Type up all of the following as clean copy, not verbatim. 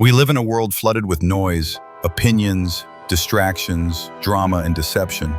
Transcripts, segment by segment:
We live in a world flooded with noise, opinions, distractions, drama, and deception.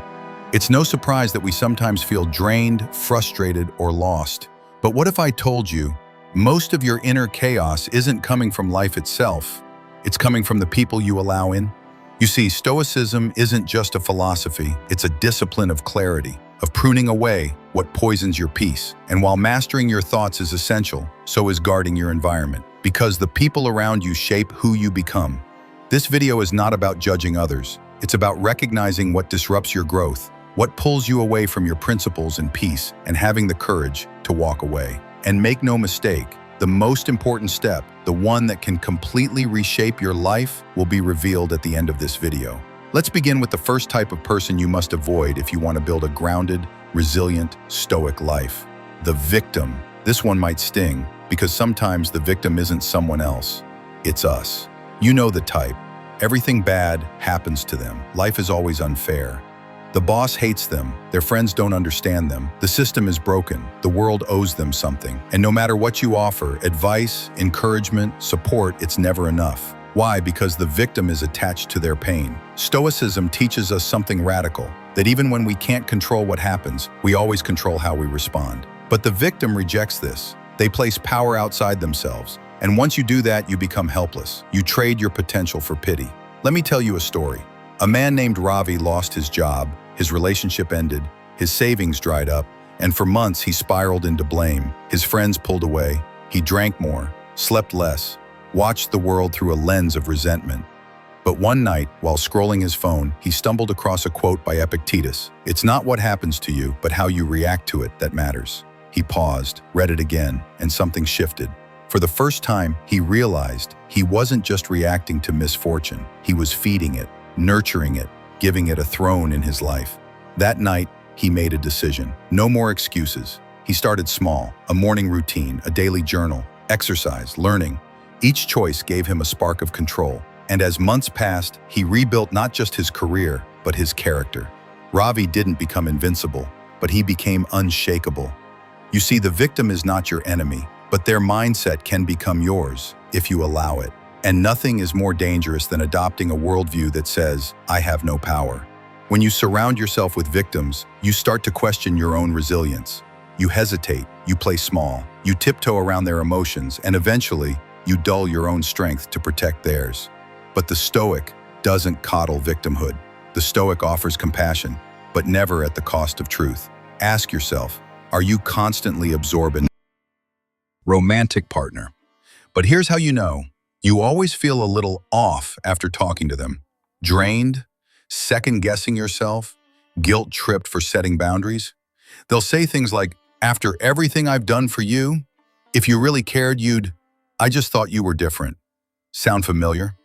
It's no surprise that we sometimes feel drained, frustrated, or lost. But what if I told you, most of your inner chaos isn't coming from life itself, it's coming from the people you allow in? You see, Stoicism isn't just a philosophy, it's a discipline of clarity, of pruning away what poisons your peace. And while mastering your thoughts is essential, so is guarding your environment, because the people around you shape who you become. This video is not about judging others. It's about recognizing what disrupts your growth, what pulls you away from your principles and peace, and having the courage to walk away. And make no mistake, the most important step, the one that can completely reshape your life, will be revealed at the end of this video. Let's begin with the first type of person you must avoid if you want to build a grounded, resilient, stoic life. The victim. This one might sting, because sometimes the victim isn't someone else, it's us. You know the type. Everything bad happens to them. Life is always unfair. The boss hates them, their friends don't understand them, the system is broken, the world owes them something. And no matter what you offer, advice, encouragement, support, it's never enough. Why? Because the victim is attached to their pain. Stoicism teaches us something radical, that even when we can't control what happens, we always control how we respond. But the victim rejects this. They place power outside themselves. And once you do that, you become helpless. You trade your potential for pity. Let me tell you a story. A man named Ravi lost his job, his relationship ended, his savings dried up, and for months he spiraled into blame. His friends pulled away. He drank more, slept less, watched the world through a lens of resentment. But one night, while scrolling his phone, he stumbled across a quote by Epictetus. "It's not what happens to you, but how you react to it that matters." He paused, read it again, and something shifted. For the first time, he realized he wasn't just reacting to misfortune. He was feeding it, nurturing it, giving it a throne in his life. That night, he made a decision. No more excuses. He started small, a morning routine, a daily journal, exercise, learning. Each choice gave him a spark of control. And as months passed, he rebuilt not just his career, but his character. Ravi didn't become invincible, but he became unshakable. You see, the victim is not your enemy, but their mindset can become yours if you allow it. And nothing is more dangerous than adopting a worldview that says, "I have no power." When you surround yourself with victims, you start to question your own resilience. You hesitate, you play small, you tiptoe around their emotions, and eventually, you dull your own strength to protect theirs. But the Stoic doesn't coddle victimhood. The Stoic offers compassion, but never at the cost of truth. Ask yourself, are you constantly absorbing romantic partner? But here's how you know. You always feel a little off after talking to them. Drained, second-guessing yourself, guilt-tripped for setting boundaries. They'll say things like, "After everything I've done for you, if you really cared, I just thought you were different." Sound familiar?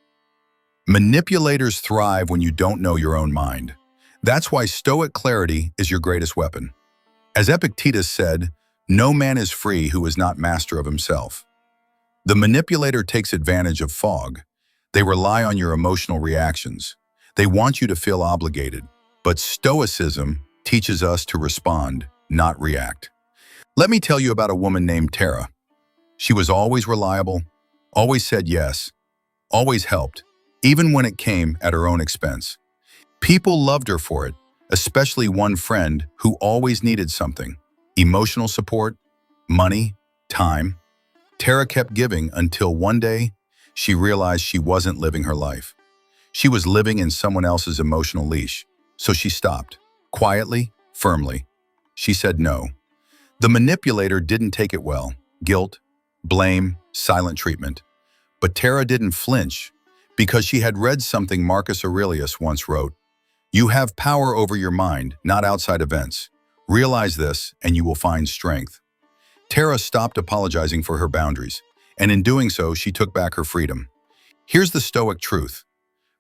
Manipulators thrive when you don't know your own mind. That's why Stoic clarity is your greatest weapon. As Epictetus said, "No man is free who is not master of himself." The manipulator takes advantage of fog. They rely on your emotional reactions. They want you to feel obligated. But Stoicism teaches us to respond, not react. Let me tell you about a woman named Tara. She was always reliable, always said yes, always helped, even when it came at her own expense. People loved her for it, especially one friend who always needed something: emotional support, money, time. Tara kept giving until one day, she realized she wasn't living her life. She was living in someone else's emotional leash. So she stopped. Quietly, firmly. She said no. The manipulator didn't take it well. Guilt, blame, silent treatment. But Tara didn't flinch because she had read something Marcus Aurelius once wrote. "You have power over your mind, not outside events. Realize this and you will find strength." Tara stopped apologizing for her boundaries, and in doing so, she took back her freedom. Here's the Stoic truth.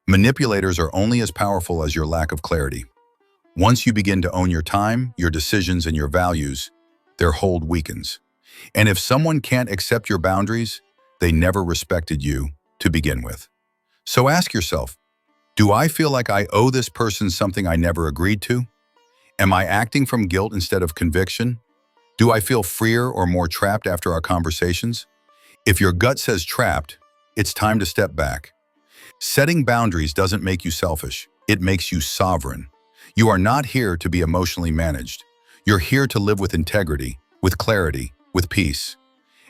Manipulators are only as powerful as your lack of clarity. Once you begin to own your time, your decisions, and your values, their hold weakens. And if someone can't accept your boundaries, they never respected you to begin with. So ask yourself, do I feel like I owe this person something I never agreed to? Am I acting from guilt instead of conviction? Do I feel freer or more trapped after our conversations? If your gut says trapped, It's time to step back. Setting boundaries doesn't make you selfish. It makes you sovereign. You are not here to be emotionally managed. You're here to live with integrity, with clarity, with peace.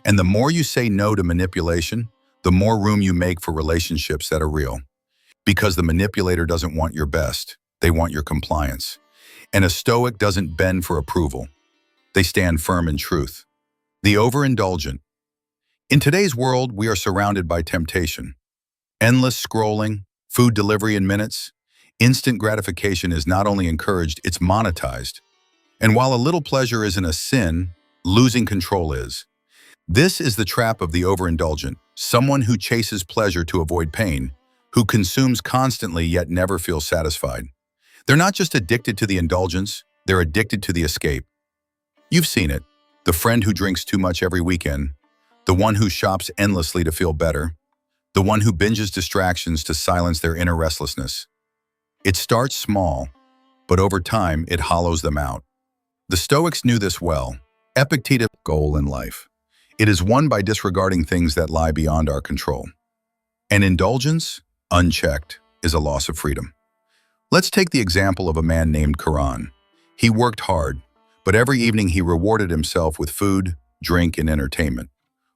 And the more you say no to manipulation, the more room you make for relationships that are real. Because the manipulator doesn't want your best. They want your compliance. And a Stoic doesn't bend for approval. They stand firm in truth. The overindulgent. In today's world, we are surrounded by temptation. Endless scrolling, food delivery in minutes. Instant gratification is not only encouraged, it's monetized. And while a little pleasure isn't a sin, losing control is. This is the trap of the overindulgent, someone who chases pleasure to avoid pain, who consumes constantly yet never feels satisfied. They're not just addicted to the indulgence, they're addicted to the escape. You've seen it, the friend who drinks too much every weekend, the one who shops endlessly to feel better, the one who binges distractions to silence their inner restlessness. It starts small, but over time it hollows them out. The Stoics knew this well. Epictetus' goal in life. It is won by disregarding things that lie beyond our control. And indulgence, unchecked, is a loss of freedom. Let's take the example of a man named Charon. He worked hard, but every evening he rewarded himself with food, drink, and entertainment.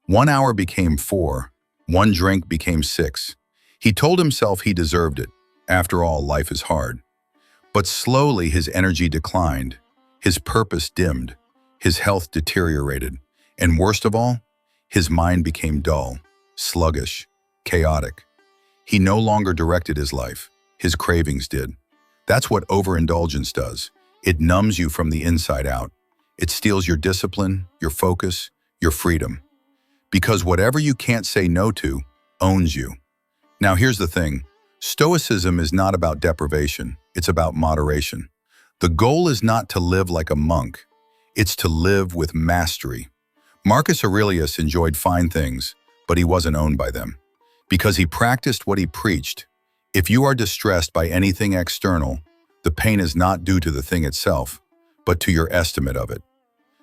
1 hour became 4, one drink became 6. He told himself he deserved it. After all, life is hard. But slowly his energy declined, his purpose dimmed, his health deteriorated, and worst of all, his mind became dull, sluggish, chaotic. He no longer directed his life, his cravings did. That's what overindulgence does. It numbs you from the inside out. It steals your discipline, your focus, your freedom. Because whatever you can't say no to owns you. Now here's the thing. Stoicism is not about deprivation. It's about moderation. The goal is not to live like a monk. It's to live with mastery. Marcus Aurelius enjoyed fine things, but he wasn't owned by them. Because he practiced what he preached. If you are distressed by anything external, the pain is not due to the thing itself, but to your estimate of it.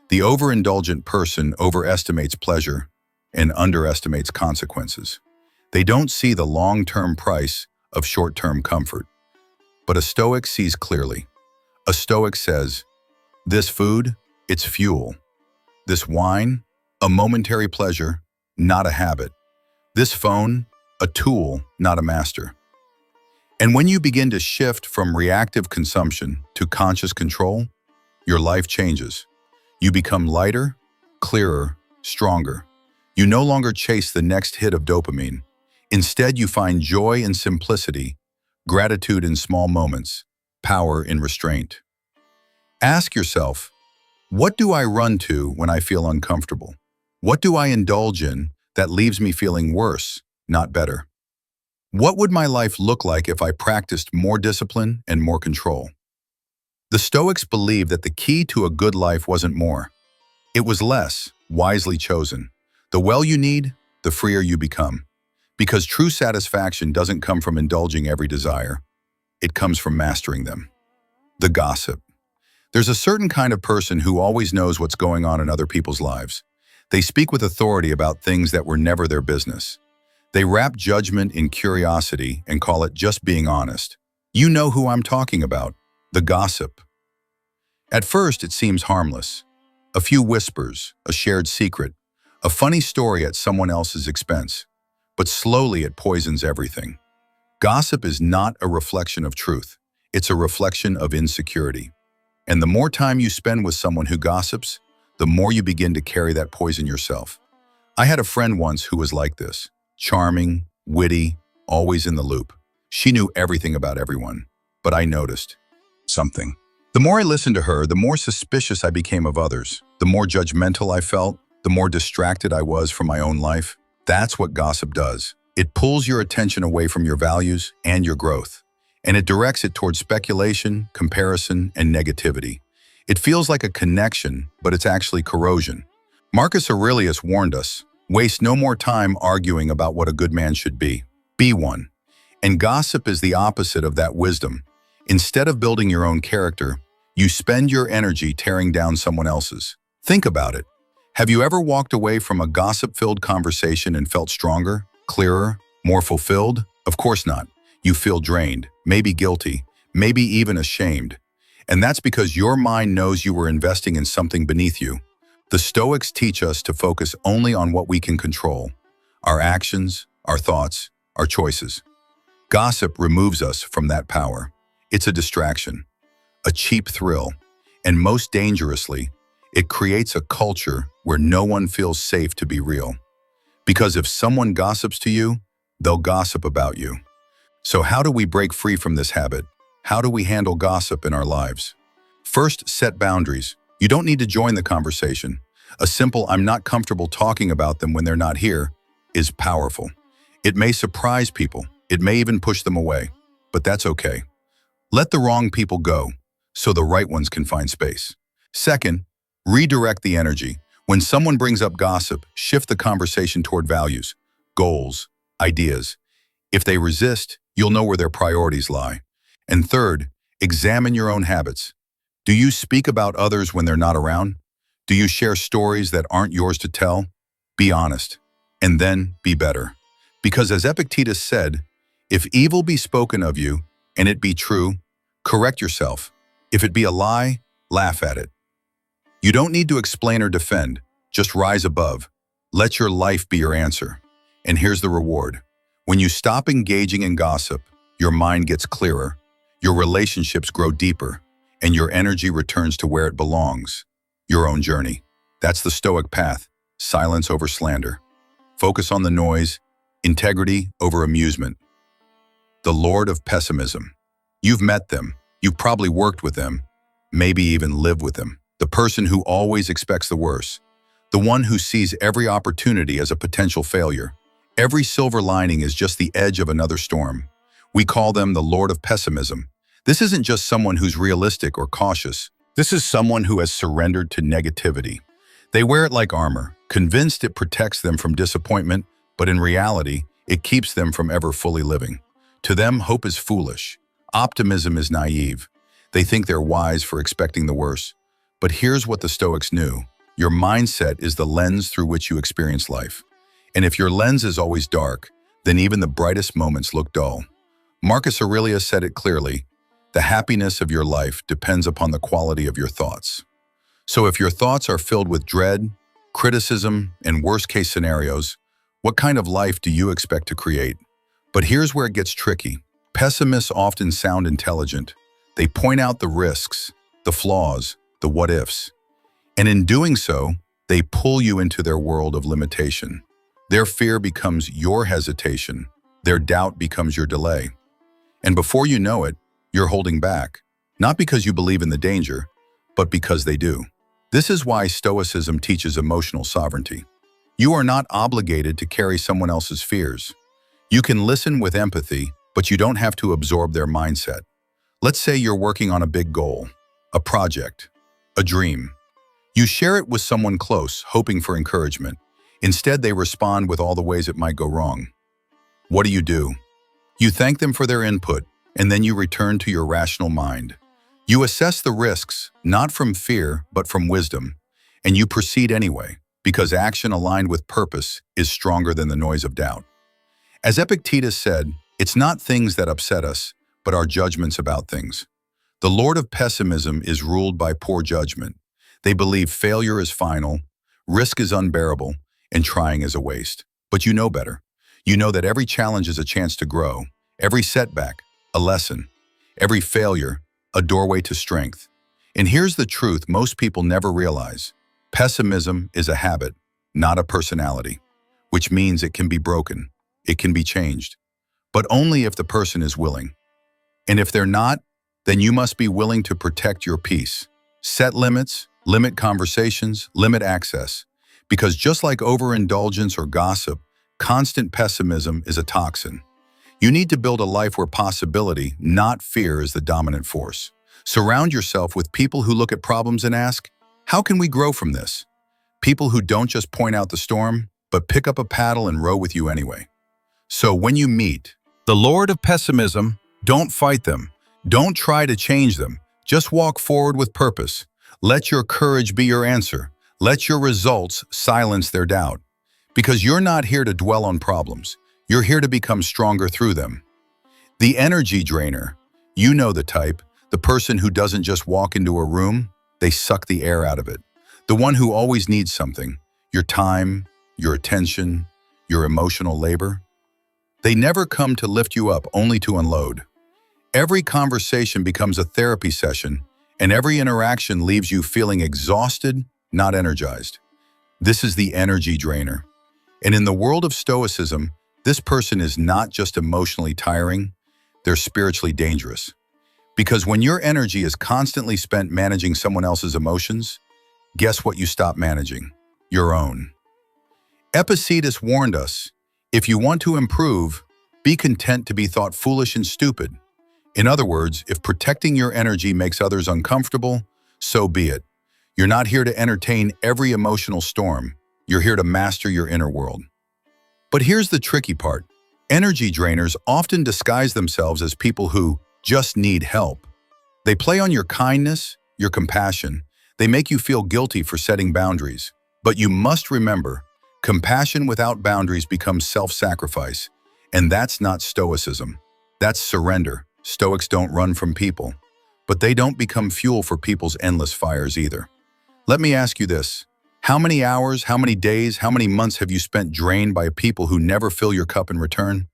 The overindulgent person overestimates pleasure and underestimates consequences. They don't see the long-term price of short-term comfort. But a Stoic sees clearly. A Stoic says, this food, it's fuel. This wine, a momentary pleasure, not a habit. This phone, a tool, not a master. And when you begin to shift from reactive consumption to conscious control, your life changes. You become lighter, clearer, stronger. You no longer chase the next hit of dopamine. Instead, you find joy in simplicity, gratitude in small moments, power in restraint. Ask yourself, what do I run to when I feel uncomfortable? What do I indulge in that leaves me feeling worse, not better? What would my life look like if I practiced more discipline and more control? The Stoics believed that the key to a good life wasn't more. It was less, wisely chosen. The well you need, the freer you become. Because true satisfaction doesn't come from indulging every desire. It comes from mastering them. The gossip. There's a certain kind of person who always knows what's going on in other people's lives. They speak with authority about things that were never their business. They wrap judgment in curiosity and call it just being honest. You know who I'm talking about, the gossip. At first, it seems harmless. A few whispers, a shared secret, a funny story at someone else's expense. But slowly it poisons everything. Gossip is not a reflection of truth. It's a reflection of insecurity. And the more time you spend with someone who gossips, the more you begin to carry that poison yourself. I had a friend once who was like this. Charming, witty, always in the loop. She knew everything about everyone. But I noticed something. The more I listened to her, the more suspicious I became of others. The more judgmental I felt, the more distracted I was from my own life. That's what gossip does. It pulls your attention away from your values and your growth. And it directs it towards speculation, comparison, and negativity. It feels like a connection, but it's actually corrosion. Marcus Aurelius warned us, waste no more time arguing about what a good man should be. Be one. And gossip is the opposite of that wisdom. Instead of building your own character, you spend your energy tearing down someone else's. Think about it. Have you ever walked away from a gossip-filled conversation and felt stronger, Clearer? More fulfilled? Of course not. You feel drained, maybe guilty, maybe even ashamed. And that's because your mind knows you were investing in something beneath you. The Stoics teach us to focus only on what we can control: our actions, our thoughts, our choices. Gossip removes us from that power. It's a distraction, a cheap thrill, and most dangerously, it creates a culture where no one feels safe to be real. Because if someone gossips to you, they'll gossip about you. So how do we break free from this habit? How do we handle gossip in our lives? First, set boundaries. You don't need to join the conversation. A simple "I'm not comfortable talking about them when they're not here" is powerful. It may surprise people. It may even push them away. But that's okay. Let the wrong people go so the right ones can find space. Second, redirect the energy. When someone brings up gossip, shift the conversation toward values, goals, ideas. If they resist, you'll know where their priorities lie. And third, examine your own habits. Do you speak about others when they're not around? Do you share stories that aren't yours to tell? Be honest, and then be better. Because as Epictetus said, if evil be spoken of you, and it be true, correct yourself. If it be a lie, laugh at it. You don't need to explain or defend, just rise above. Let your life be your answer. And here's the reward. When you stop engaging in gossip, your mind gets clearer, your relationships grow deeper, and your energy returns to where it belongs, your own journey. That's the Stoic path: silence over slander. Focus on the noise, integrity over amusement. The Lord of Pessimism. You've met them. You've probably worked with them, maybe even lived with them. The person who always expects the worst. The one who sees every opportunity as a potential failure. Every silver lining is just the edge of another storm. We call them the Lord of Pessimism. This isn't just someone who's realistic or cautious. This is someone who has surrendered to negativity. They wear it like armor, convinced it protects them from disappointment, but in reality, it keeps them from ever fully living. To them, hope is foolish. Optimism is naive. They think they're wise for expecting the worst. But here's what the Stoics knew. Your mindset is the lens through which you experience life. And if your lens is always dark, then even the brightest moments look dull. Marcus Aurelius said it clearly: the happiness of your life depends upon the quality of your thoughts. So if your thoughts are filled with dread, criticism, and worst-case scenarios, what kind of life do you expect to create? But here's where it gets tricky. Pessimists often sound intelligent. They point out the risks, the flaws, the what-ifs. And in doing so, they pull you into their world of limitation. Their fear becomes your hesitation. Their doubt becomes your delay. And before you know it, you're holding back, not because you believe in the danger, but because they do. This is why Stoicism teaches emotional sovereignty. You are not obligated to carry someone else's fears. You can listen with empathy, but you don't have to absorb their mindset. Let's say you're working on a big goal, a project, a dream. You share it with someone close, hoping for encouragement. Instead, they respond with all the ways it might go wrong. What do? You thank them for their input, and then you return to your rational mind. You assess the risks, not from fear, but from wisdom, and you proceed anyway, because action aligned with purpose is stronger than the noise of doubt. As Epictetus said, it's not things that upset us, but our judgments about things. The Lord of Pessimism is ruled by poor judgment. They believe failure is final, risk is unbearable, and trying is a waste. But you know better. You know that every challenge is a chance to grow, every setback, a lesson, every failure, a doorway to strength. And here's the truth most people never realize. Pessimism is a habit, not a personality, which means it can be broken, it can be changed, but only if the person is willing. And if they're not, then you must be willing to protect your peace. Set limits, limit conversations, limit access. Because just like overindulgence or gossip, constant pessimism is a toxin. You need to build a life where possibility, not fear, is the dominant force. Surround yourself with people who look at problems and ask, how can we grow from this? People who don't just point out the storm, but pick up a paddle and row with you anyway. So when you meet the Lord of Pessimism, don't fight them. Don't try to change them. Just walk forward with purpose. Let your courage be your answer. Let your results silence their doubt. Because you're not here to dwell on problems. You're here to become stronger through them. The energy drainer. You know the type, the person who doesn't just walk into a room, they suck the air out of it. The one who always needs something, your time, your attention, your emotional labor. They never come to lift you up, only to unload. Every conversation becomes a therapy session, and every interaction leaves you feeling exhausted, not energized. This is the energy drainer. And in the world of Stoicism, this person is not just emotionally tiring, they're spiritually dangerous. Because when your energy is constantly spent managing someone else's emotions, guess what you stop managing? Your own. Epictetus warned us, if you want to improve, be content to be thought foolish and stupid. In other words, if protecting your energy makes others uncomfortable, so be it. You're not here to entertain every emotional storm. You're here to master your inner world. But here's the tricky part. Energy drainers often disguise themselves as people who just need help. They play on your kindness, your compassion. They make you feel guilty for setting boundaries. But you must remember, compassion without boundaries becomes self-sacrifice. And that's not Stoicism. That's surrender. Stoics don't run from people. But they don't become fuel for people's endless fires either. Let me ask you this. How many hours, how many days, how many months have you spent drained by people who never fill your cup in return?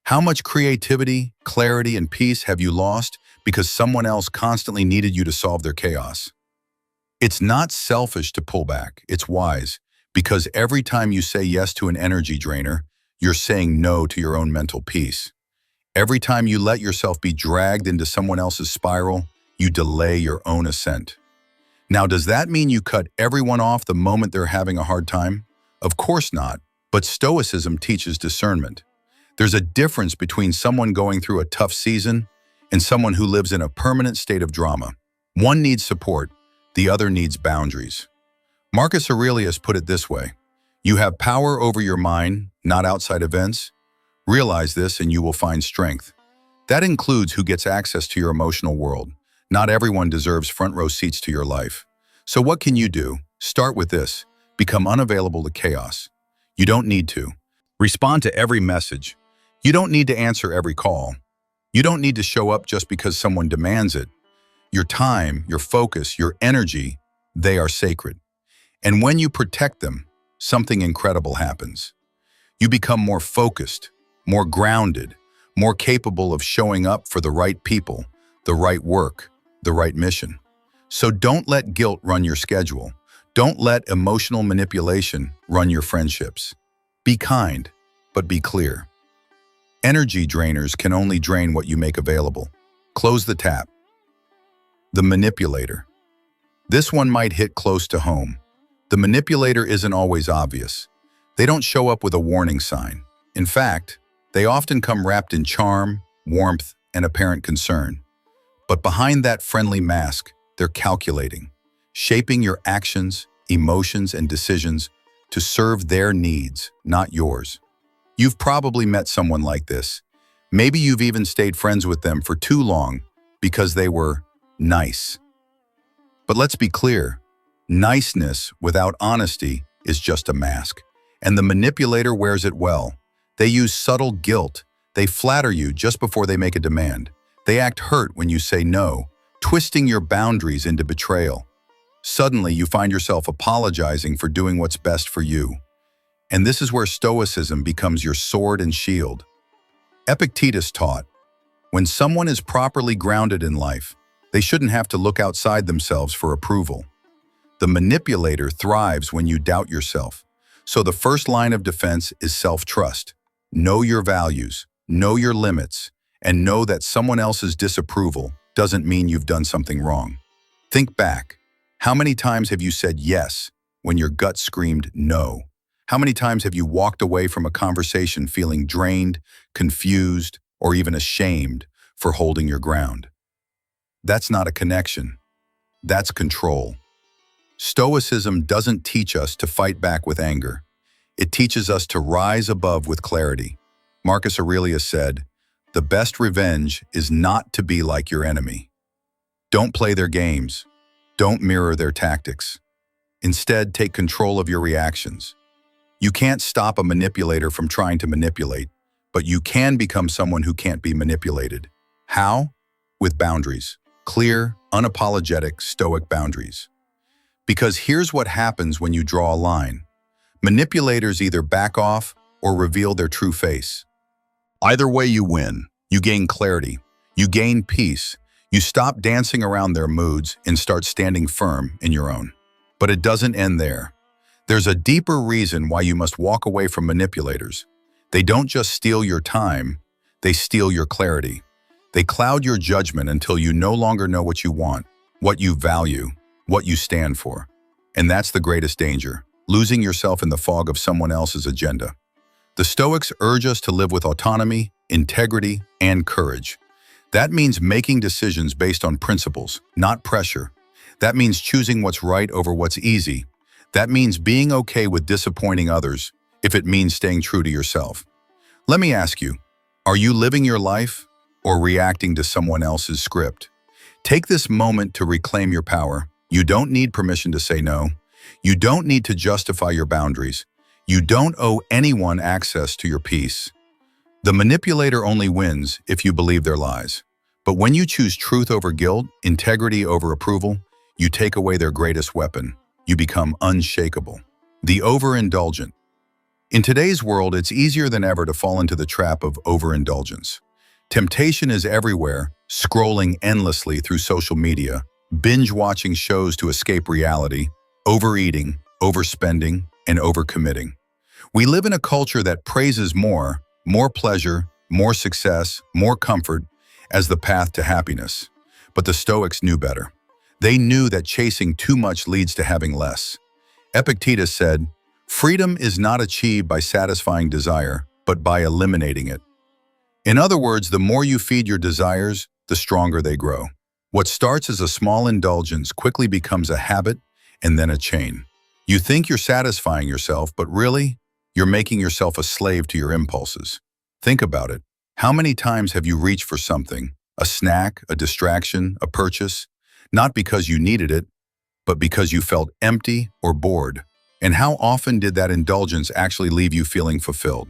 How much creativity, clarity, and peace have you lost because someone else constantly needed you to solve their chaos? It's not selfish to pull back, it's wise, because every time you say yes to an energy drainer, you're saying no to your own mental peace. Every time you let yourself be dragged into someone else's spiral, you delay your own ascent. Now, does that mean you cut everyone off the moment they're having a hard time? Of course not, but Stoicism teaches discernment. There's a difference between someone going through a tough season and someone who lives in a permanent state of drama. One needs support, the other needs boundaries. Marcus Aurelius put it this way, you have power over your mind, not outside events. Realize this and you will find strength. That includes who gets access to your emotional world. Not everyone deserves front row seats to your life. So what can you do? Start with this. Become unavailable to chaos. You don't need to. Respond to every message. You don't need to answer every call. You don't need to show up just because someone demands it. Your time, your focus, your energy, they are sacred. And when you protect them, something incredible happens. You become more focused, more grounded, more capable of showing up for the right people, the right work, the right mission. So don't let guilt run your schedule. Don't let emotional manipulation run your friendships. Be kind, but be clear. Energy drainers can only drain what you make available. Close the tap. The manipulator. This one might hit close to home. The manipulator isn't always obvious. They don't show up with a warning sign. In fact, they often come wrapped in charm, warmth, and apparent concern. But behind that friendly mask, they're calculating, shaping your actions, emotions, and decisions to serve their needs, not yours. You've probably met someone like this. Maybe you've even stayed friends with them for too long because they were nice. But let's be clear, niceness without honesty is just a mask, and the manipulator wears it well. They use subtle guilt. They flatter you just before they make a demand. They act hurt when you say no, twisting your boundaries into betrayal. Suddenly, you find yourself apologizing for doing what's best for you. And this is where Stoicism becomes your sword and shield. Epictetus taught, when someone is properly grounded in life, they shouldn't have to look outside themselves for approval. The manipulator thrives when you doubt yourself. So the first line of defense is self-trust. Know your values, know your limits, and know that someone else's disapproval doesn't mean you've done something wrong. Think back. How many times have you said yes when your gut screamed no? How many times have you walked away from a conversation feeling drained, confused, or even ashamed for holding your ground? That's not a connection. That's control. Stoicism doesn't teach us to fight back with anger. It teaches us to rise above with clarity. Marcus Aurelius said, "The best revenge is not to be like your enemy." Don't play their games. Don't mirror their tactics. Instead, take control of your reactions. You can't stop a manipulator from trying to manipulate, but you can become someone who can't be manipulated. How? With boundaries. Clear, unapologetic, stoic boundaries. Because here's what happens when you draw a line. Manipulators either back off or reveal their true face. Either way you win. You gain clarity. You gain peace. You stop dancing around their moods and start standing firm in your own. But it doesn't end there. There's a deeper reason why you must walk away from manipulators. They don't just steal your time, they steal your clarity. They cloud your judgment until you no longer know what you want, what you value, what you stand for. And that's the greatest danger, losing yourself in the fog of someone else's agenda. The Stoics urge us to live with autonomy, integrity, and courage. That means making decisions based on principles, not pressure. That means choosing what's right over what's easy. That means being okay with disappointing others, if it means staying true to yourself. Let me ask you, are you living your life or reacting to someone else's script? Take this moment to reclaim your power. You don't need permission to say no. You don't need to justify your boundaries. You don't owe anyone access to your peace. The manipulator only wins if you believe their lies. But when you choose truth over guilt, integrity over approval, you take away their greatest weapon. You become unshakable. The overindulgent. In today's world, it's easier than ever to fall into the trap of overindulgence. Temptation is everywhere, scrolling endlessly through social media, binge-watching shows to escape reality, overeating, overspending, and overcommitting. We live in a culture that praises more pleasure, more success, more comfort as the path to happiness. But the Stoics knew better. They knew that chasing too much leads to having less. Epictetus said, "Freedom is not achieved by satisfying desire, but by eliminating it." In other words, the more you feed your desires, the stronger they grow. What starts as a small indulgence quickly becomes a habit and then a chain. You think you're satisfying yourself, but really, you're making yourself a slave to your impulses. Think about it. How many times have you reached for something, a snack, a distraction, a purchase, not because you needed it, but because you felt empty or bored? And how often did that indulgence actually leave you feeling fulfilled?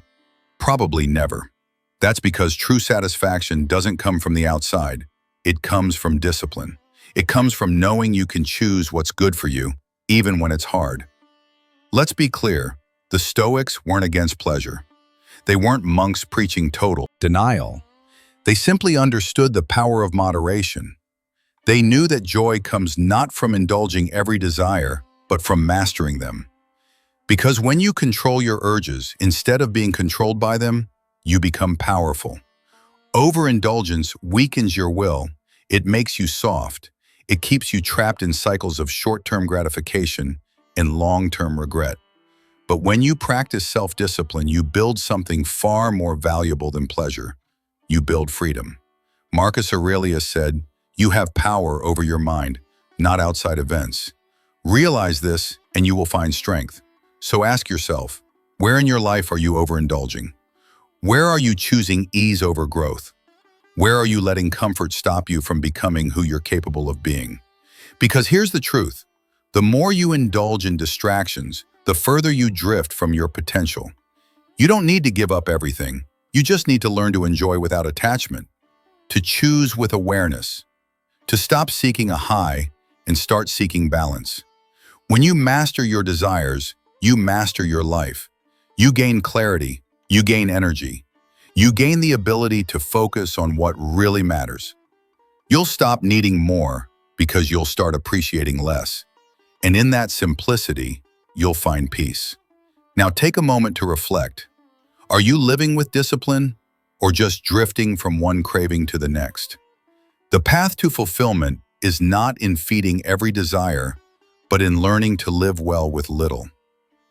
Probably never. That's because true satisfaction doesn't come from the outside. It comes from discipline. It comes from knowing you can choose what's good for you, even when it's hard. Let's be clear, the Stoics weren't against pleasure. They weren't monks preaching total denial. They simply understood the power of moderation. They knew that joy comes not from indulging every desire, but from mastering them. Because when you control your urges instead of being controlled by them, you become powerful. Overindulgence weakens your will. It makes you soft. It keeps you trapped in cycles of short-term gratification and long-term regret. But when you practice self-discipline, you build something far more valuable than pleasure. You build freedom. Marcus Aurelius said, "You have power over your mind, not outside events." Realize this and you will find strength. So ask yourself, where in your life are you overindulging? Where are you choosing ease over growth? Where are you letting comfort stop you from becoming who you're capable of being? Because here's the truth. The more you indulge in distractions, the further you drift from your potential. You don't need to give up everything. You just need to learn to enjoy without attachment, to choose with awareness, to stop seeking a high and start seeking balance. When you master your desires, you master your life. You gain clarity, you gain energy. You gain the ability to focus on what really matters. You'll stop needing more because you'll start appreciating less. And in that simplicity, you'll find peace. Now take a moment to reflect. Are you living with discipline or just drifting from one craving to the next? The path to fulfillment is not in feeding every desire, but in learning to live well with little.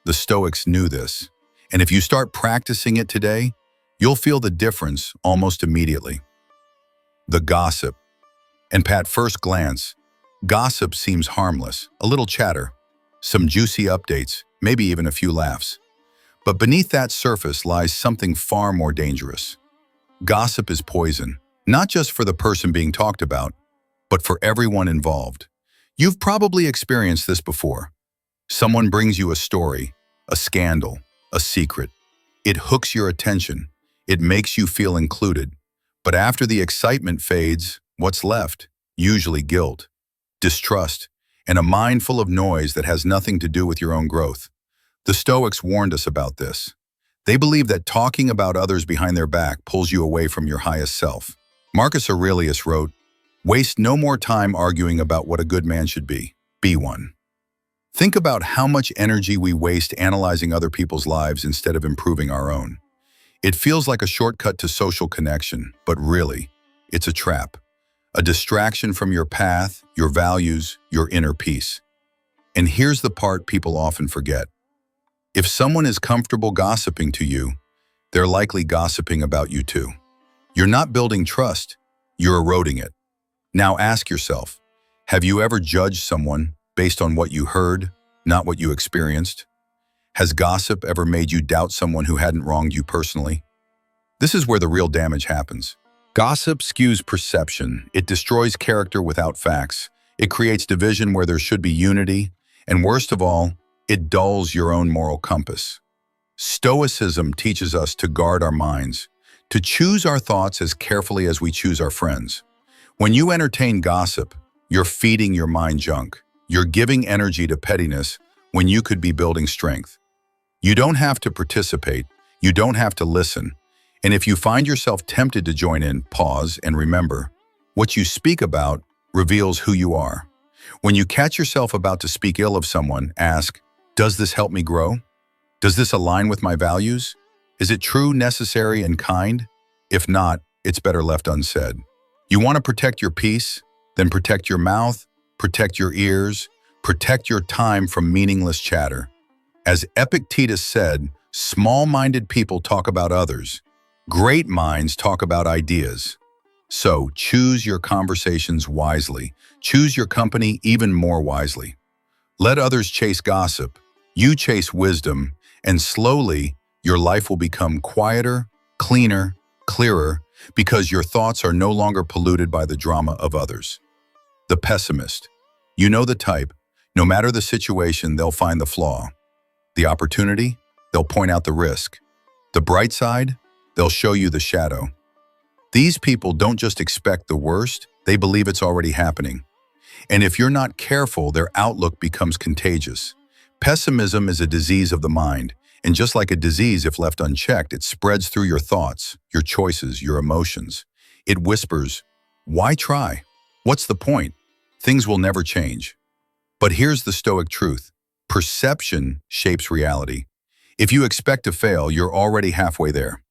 The Stoics knew this, and if you start practicing it today, you'll feel the difference almost immediately. The gossip. And at first glance, gossip seems harmless, a little chatter, some juicy updates, maybe even a few laughs. But beneath that surface lies something far more dangerous. Gossip is poison, not just for the person being talked about, but for everyone involved. You've probably experienced this before. Someone brings you a story, a scandal, a secret. It hooks your attention. It makes you feel included. But after the excitement fades, what's left? Usually guilt, distrust, and a mind full of noise that has nothing to do with your own growth. The Stoics warned us about this. They believe that talking about others behind their back pulls you away from your highest self. Marcus Aurelius wrote, "Waste no more time arguing about what a good man should be one." Think about how much energy we waste analyzing other people's lives instead of improving our own. It feels like a shortcut to social connection, but really, it's a trap. A distraction from your path, your values, your inner peace. And here's the part people often forget. If someone is comfortable gossiping to you, they're likely gossiping about you too. You're not building trust, you're eroding it. Now ask yourself, have you ever judged someone based on what you heard, not what you experienced? Has gossip ever made you doubt someone who hadn't wronged you personally? This is where the real damage happens. Gossip skews perception. It destroys character without facts. It creates division where there should be unity. And worst of all, it dulls your own moral compass. Stoicism teaches us to guard our minds, to choose our thoughts as carefully as we choose our friends. When you entertain gossip, you're feeding your mind junk. You're giving energy to pettiness when you could be building strength. You don't have to participate. You don't have to listen. And if you find yourself tempted to join in, pause and remember, what you speak about reveals who you are. When you catch yourself about to speak ill of someone, ask, does this help me grow? Does this align with my values? Is it true, necessary, and kind? If not, it's better left unsaid. You want to protect your peace? Then protect your mouth, protect your ears, protect your time from meaningless chatter. As Epictetus said, small-minded people talk about others. Great minds talk about ideas. So choose your conversations wisely. Choose your company even more wisely. Let others chase gossip. You chase wisdom, and slowly your life will become quieter, cleaner, clearer, because your thoughts are no longer polluted by the drama of others. The pessimist. You know the type. No matter the situation, they'll find the flaw. The opportunity, they'll point out the risk. The bright side, they'll show you the shadow. These people don't just expect the worst, they believe it's already happening. And if you're not careful, their outlook becomes contagious. Pessimism is a disease of the mind, and just like a disease, if left unchecked, it spreads through your thoughts, your choices, your emotions. It whispers, why try? What's the point? Things will never change. But here's the Stoic truth. Perception shapes reality. If you expect to fail, you're already halfway there.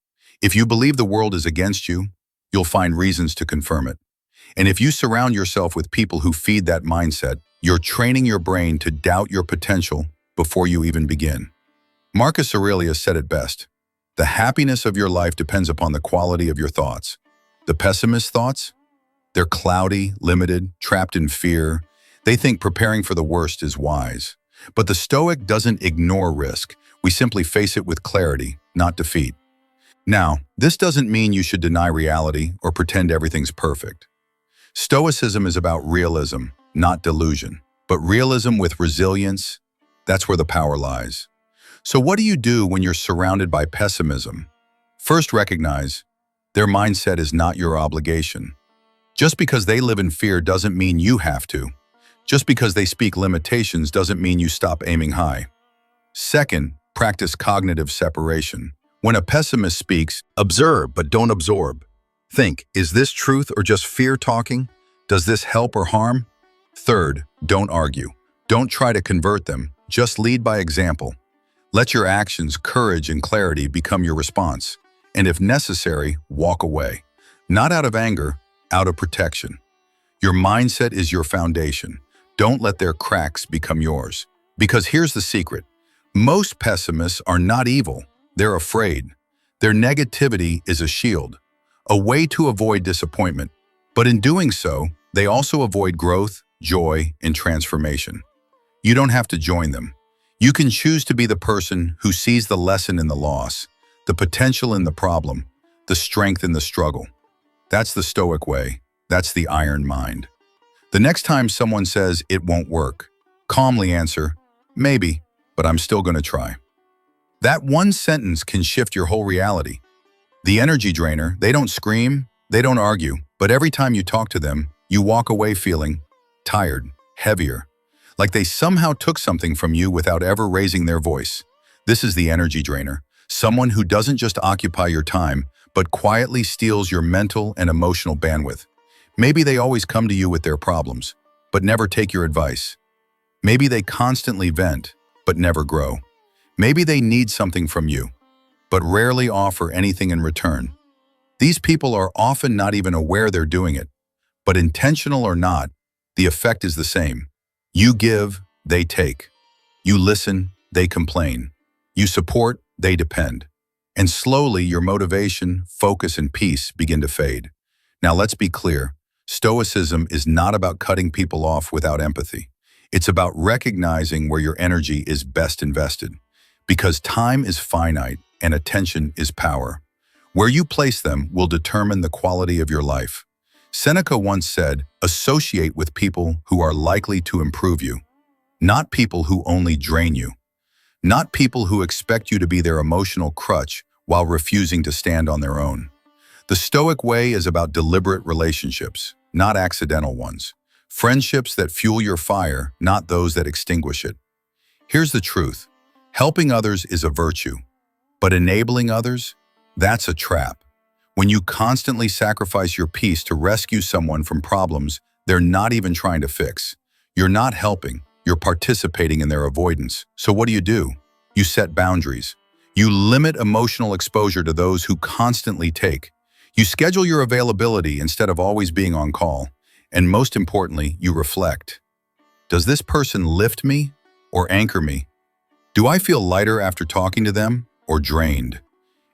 If you believe the world is against you, you'll find reasons to confirm it. And if you surround yourself with people who feed that mindset, you're training your brain to doubt your potential before you even begin. Marcus Aurelius said it best. The happiness of your life depends upon the quality of your thoughts. The pessimist's thoughts? They're cloudy, limited, trapped in fear. They think preparing for the worst is wise. But the Stoic doesn't ignore risk. We simply face it with clarity, not defeat. Now, this doesn't mean you should deny reality or pretend everything's perfect. Stoicism is about realism, not delusion. But realism with resilience, that's where the power lies. So what do you do when you're surrounded by pessimism? First, recognize their mindset is not your obligation. Just because they live in fear doesn't mean you have to. Just because they speak limitations doesn't mean you stop aiming high. Second, practice cognitive separation. When a pessimist speaks, observe but don't absorb. Think, is this truth or just fear talking? Does this help or harm? Third, don't argue. Don't try to convert them, just lead by example. Let your actions, courage, and clarity become your response. And if necessary, walk away. Not out of anger, out of protection. Your mindset is your foundation. Don't let their cracks become yours. Because here's the secret. Most pessimists are not evil. They're afraid. Their negativity is a shield, a way to avoid disappointment. But in doing so, they also avoid growth, joy, and transformation. You don't have to join them. You can choose to be the person who sees the lesson in the loss, the potential in the problem, the strength in the struggle. That's the Stoic way. That's the iron mind. The next time someone says it won't work, calmly answer, maybe, but I'm still going to try. That one sentence can shift your whole reality. The energy drainer, they don't scream, they don't argue, but every time you talk to them, you walk away feeling tired, heavier, like they somehow took something from you without ever raising their voice. This is the energy drainer, someone who doesn't just occupy your time, but quietly steals your mental and emotional bandwidth. Maybe they always come to you with their problems, but never take your advice. Maybe they constantly vent, but never grow. Maybe they need something from you, but rarely offer anything in return. These people are often not even aware they're doing it, but intentional or not, the effect is the same. You give, they take. You listen, they complain. You support, they depend. And slowly your motivation, focus, and peace begin to fade. Now let's be clear, Stoicism is not about cutting people off without empathy. It's about recognizing where your energy is best invested. Because time is finite and attention is power. Where you place them will determine the quality of your life. Seneca once said, associate with people who are likely to improve you, not people who only drain you, not people who expect you to be their emotional crutch while refusing to stand on their own. The Stoic way is about deliberate relationships, not accidental ones. Friendships that fuel your fire, not those that extinguish it. Here's the truth. Helping others is a virtue, but enabling others, that's a trap. When you constantly sacrifice your peace to rescue someone from problems they're not even trying to fix, you're not helping, you're participating in their avoidance. So what do? You set boundaries. You limit emotional exposure to those who constantly take. You schedule your availability instead of always being on call. And most importantly, you reflect. Does this person lift me or anchor me? Do I feel lighter after talking to them or drained?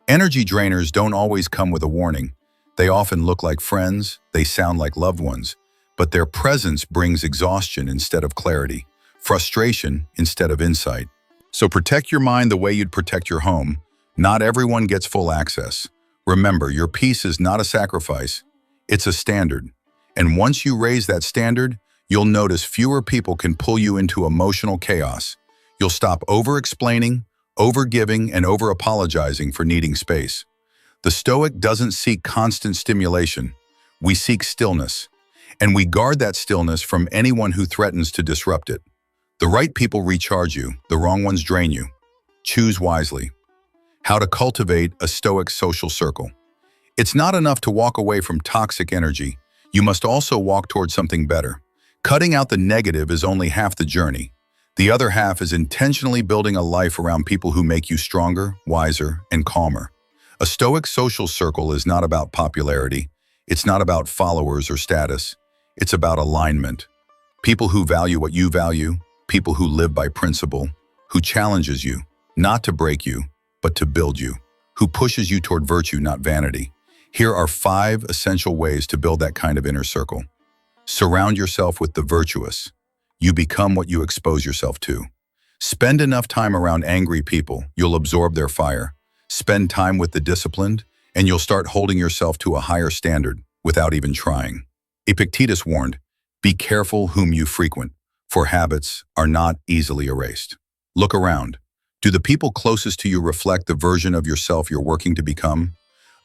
Energy drainers don't always come with a warning. They often look like friends, they sound like loved ones, but their presence brings exhaustion instead of clarity, frustration instead of insight. So protect your mind the way you'd protect your home. Not everyone gets full access. Remember, your peace is not a sacrifice, it's a standard. And once you raise that standard, you'll notice fewer people can pull you into emotional chaos. You'll stop over-explaining, over-giving, and over-apologizing for needing space. The Stoic doesn't seek constant stimulation. We seek stillness. And we guard that stillness from anyone who threatens to disrupt it. The right people recharge you, the wrong ones drain you. Choose wisely. How to cultivate a Stoic social circle. It's not enough to walk away from toxic energy. You must also walk towards something better. Cutting out the negative is only half the journey. The other half is intentionally building a life around people who make you stronger, wiser, and calmer. A Stoic social circle is not about popularity. It's not about followers or status. It's about alignment. People who value what you value, people who live by principle, who challenges you, not to break you, but to build you, who pushes you toward virtue, not vanity. Here are 5 essential ways to build that kind of inner circle. Surround yourself with the virtuous. You become what you expose yourself to. Spend enough time around angry people, you'll absorb their fire. Spend time with the disciplined, and you'll start holding yourself to a higher standard without even trying. Epictetus warned, be careful whom you frequent, for habits are not easily erased. Look around. Do the people closest to you reflect the version of yourself you're working to become?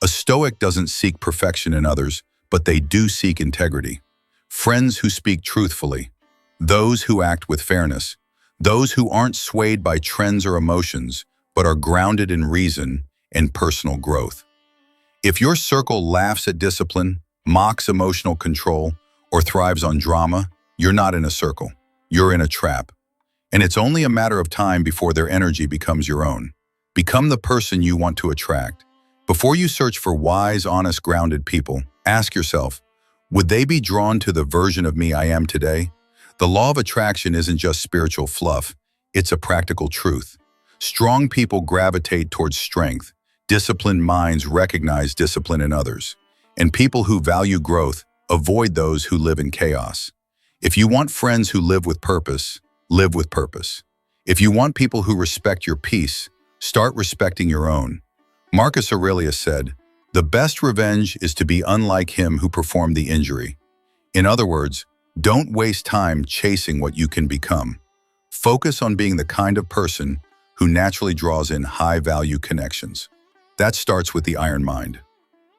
A Stoic doesn't seek perfection in others, but they do seek integrity. Friends who speak truthfully, those who act with fairness, those who aren't swayed by trends or emotions, but are grounded in reason and personal growth. If your circle laughs at discipline, mocks emotional control, or thrives on drama, you're not in a circle. You're in a trap. And it's only a matter of time before their energy becomes your own. Become the person you want to attract. Before you search for wise, honest, grounded people, ask yourself, would they be drawn to the version of me I am today? The law of attraction isn't just spiritual fluff, it's a practical truth. Strong people gravitate towards strength. Disciplined minds recognize discipline in others. And people who value growth avoid those who live in chaos. If you want friends who live with purpose, live with purpose. If you want people who respect your peace, start respecting your own. Marcus Aurelius said, the best revenge is to be unlike him who performed the injury. In other words, don't waste time chasing what you can become. Focus on being the kind of person who naturally draws in high-value connections. That starts with the iron mind.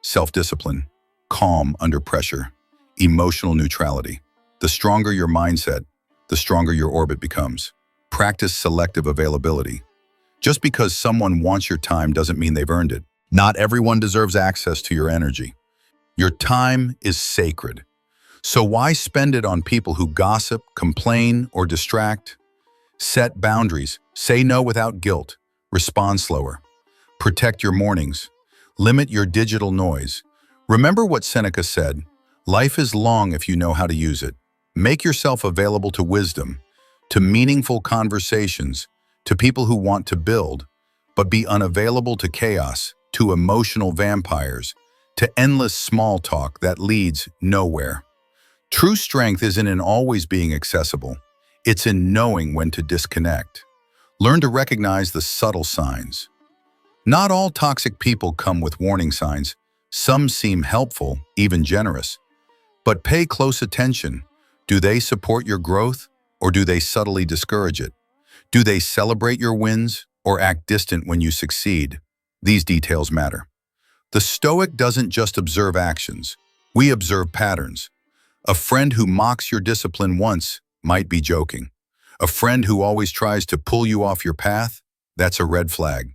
Self-discipline, calm under pressure, emotional neutrality. The stronger your mindset, the stronger your orbit becomes. Practice selective availability. Just because someone wants your time doesn't mean they've earned it. Not everyone deserves access to your energy. Your time is sacred. So why spend it on people who gossip, complain, or distract? Set boundaries. Say no without guilt. Respond slower. Protect your mornings. Limit your digital noise. Remember what Seneca said, life is long if you know how to use it. Make yourself available to wisdom, to meaningful conversations, to people who want to build, but be unavailable to chaos, to emotional vampires, to endless small talk that leads nowhere. True strength isn't in always being accessible. It's in knowing when to disconnect. Learn to recognize the subtle signs. Not all toxic people come with warning signs. Some seem helpful, even generous. But pay close attention. Do they support your growth, or do they subtly discourage it? Do they celebrate your wins, or act distant when you succeed? These details matter. The Stoic doesn't just observe actions. We observe patterns. A friend who mocks your discipline once might be joking. A friend who always tries to pull you off your path, that's a red flag.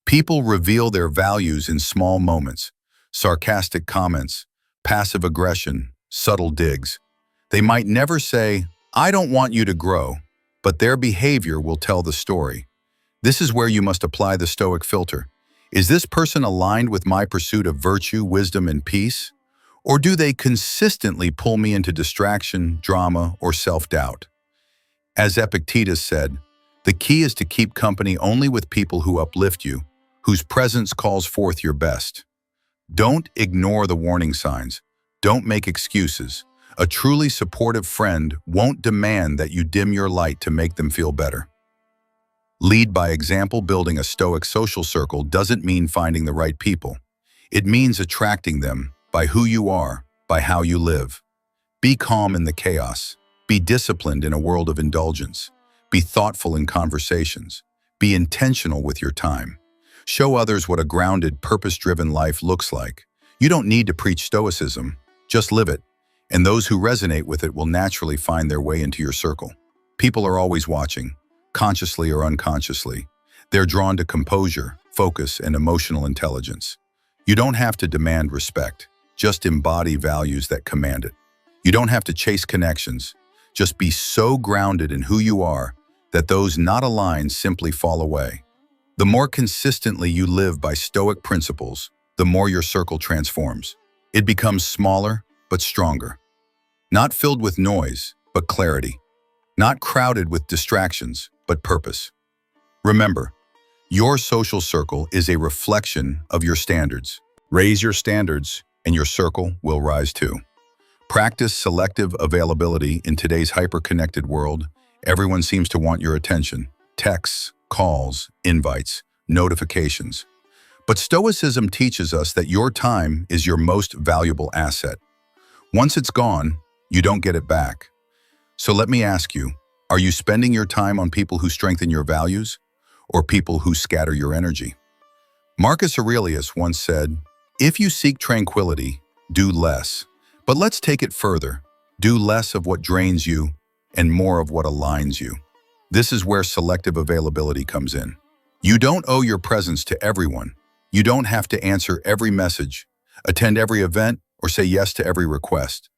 People reveal their values in small moments, sarcastic comments, passive aggression, subtle digs. They might never say, "I don't want you to grow," but their behavior will tell the story. This is where you must apply the Stoic filter. Is this person aligned with my pursuit of virtue, wisdom, and peace? Or do they consistently pull me into distraction, drama, or self-doubt? As Epictetus said, the key is to keep company only with people who uplift you, whose presence calls forth your best. Don't ignore the warning signs. Don't make excuses. A truly supportive friend won't demand that you dim your light to make them feel better. Lead by example. Building a Stoic social circle doesn't mean finding the right people. It means attracting them by who you are, by how you live. Be calm in the chaos. Be disciplined in a world of indulgence. Be thoughtful in conversations. Be intentional with your time. Show others what a grounded, purpose-driven life looks like. You don't need to preach Stoicism, just live it, and those who resonate with it will naturally find their way into your circle. People are always watching, consciously or unconsciously. They're drawn to composure, focus, and emotional intelligence. You don't have to demand respect, just embody values that command it. You don't have to chase connections, just be so grounded in who you are that those not aligned simply fall away. The more consistently you live by Stoic principles, the more your circle transforms. It becomes smaller, but stronger. Not filled with noise, but clarity. Not crowded with distractions, but purpose. Remember, your social circle is a reflection of your standards. Raise your standards, and your circle will rise too. Practice selective availability in today's hyper-connected world. Everyone seems to want your attention. Texts, calls, invites, notifications. But Stoicism teaches us that your time is your most valuable asset. Once it's gone, you don't get it back. So let me ask you, are you spending your time on people who strengthen your values or people who scatter your energy? Marcus Aurelius once said, "If you seek tranquility, do less. But let's take it further. Do less of what drains you and more of what aligns you." This is where selective availability comes in. You don't owe your presence to everyone. You don't have to answer every message, attend every event, or say yes to every request.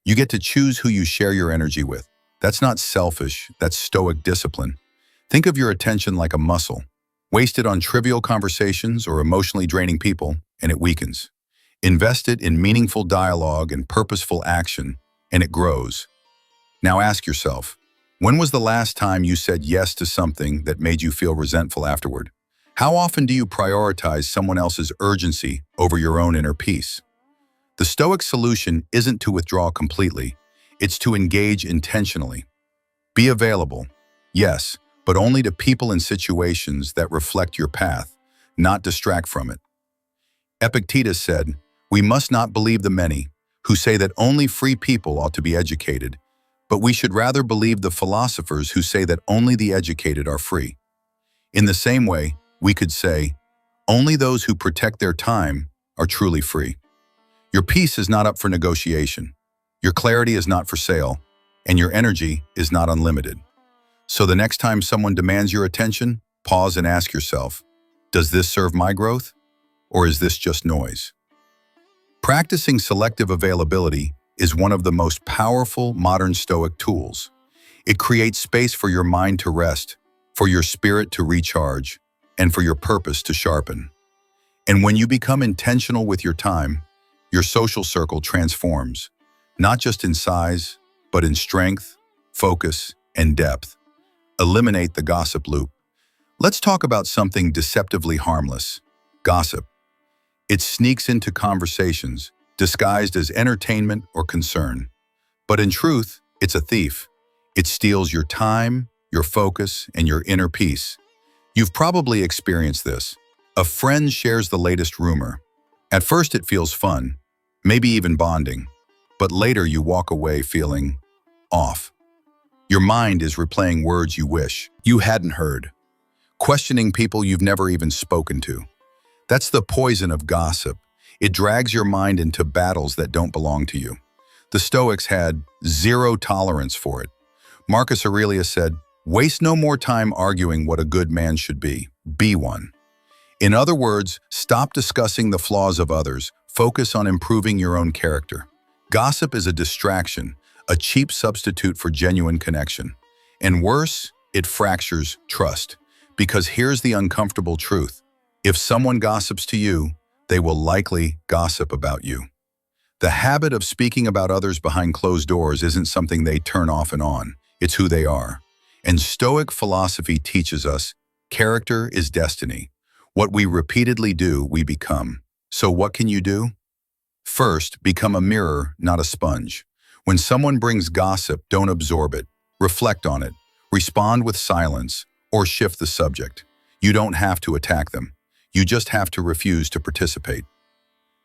You get to choose who you share your energy with. That's not selfish, that's Stoic discipline. Think of your attention like a muscle. Waste it on trivial conversations or emotionally draining people, and it weakens. Invest it in meaningful dialogue and purposeful action, and it grows. Now ask yourself, when was the last time you said yes to something that made you feel resentful afterward? How often do you prioritize someone else's urgency over your own inner peace? The Stoic solution isn't to withdraw completely, it's to engage intentionally. Be available, yes, but only to people and situations that reflect your path, not distract from it. Epictetus said, "We must not believe the many who say that only free people ought to be educated, but we should rather believe the philosophers who say that only the educated are free." In the same way, we could say, Only those who protect their time are truly free. Your peace is not up for negotiation. Your clarity is not for sale, and your energy is not unlimited. So the next time someone demands your attention, pause and ask yourself, does this serve my growth, or is this just noise? Practicing selective availability is one of the most powerful modern Stoic tools. It creates space for your mind to rest, for your spirit to recharge, and for your purpose to sharpen. And when you become intentional with your time, your social circle transforms, not just in size, but in strength, focus, and depth. Eliminate the gossip loop. Let's talk about something deceptively harmless: gossip. It sneaks into conversations, disguised as entertainment or concern. But in truth, it's a thief. It steals your time, your focus, and your inner peace. You've probably experienced this. A friend shares the latest rumor. At first it feels fun, maybe even bonding, but later you walk away feeling off. Your mind is replaying words you wish you hadn't heard, questioning people you've never even spoken to. That's the poison of gossip. It drags your mind into battles that don't belong to you. The Stoics had zero tolerance for it. Marcus Aurelius said, "Waste no more time arguing what a good man should be one." In other words, stop discussing the flaws of others, focus on improving your own character. Gossip is a distraction, a cheap substitute for genuine connection. And worse, it fractures trust. Because here's the uncomfortable truth: if someone gossips to you, they will likely gossip about you. The habit of speaking about others behind closed doors isn't something they turn off and on, it's who they are. And Stoic philosophy teaches us, character is destiny. What we repeatedly do, we become. So what can you do? First, become a mirror, not a sponge. When someone brings gossip, don't absorb it. Reflect on it. Respond with silence, or shift the subject. You don't have to attack them. You just have to refuse to participate.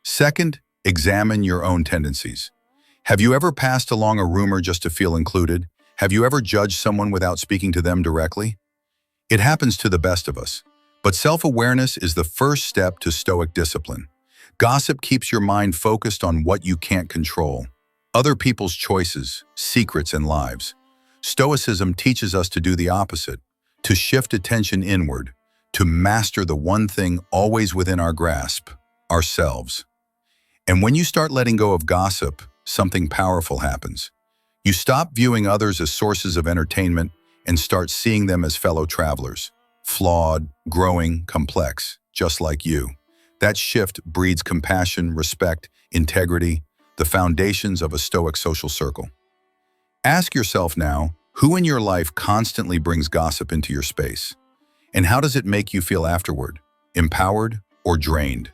Second, examine your own tendencies. Have you ever passed along a rumor just to feel included? Have you ever judged someone without speaking to them directly? It happens to the best of us. But self-awareness is the first step to Stoic discipline. Gossip keeps your mind focused on what you can't control: other people's choices, secrets, and lives. Stoicism teaches us to do the opposite, to shift attention inward, to master the one thing always within our grasp: ourselves. And when you start letting go of gossip, something powerful happens. You stop viewing others as sources of entertainment and start seeing them as fellow travelers, flawed, growing, complex, just like you. That shift breeds compassion, respect, integrity, the foundations of a Stoic social circle. Ask yourself now, who in your life constantly brings gossip into your space? And how does it make you feel afterward? Empowered or drained?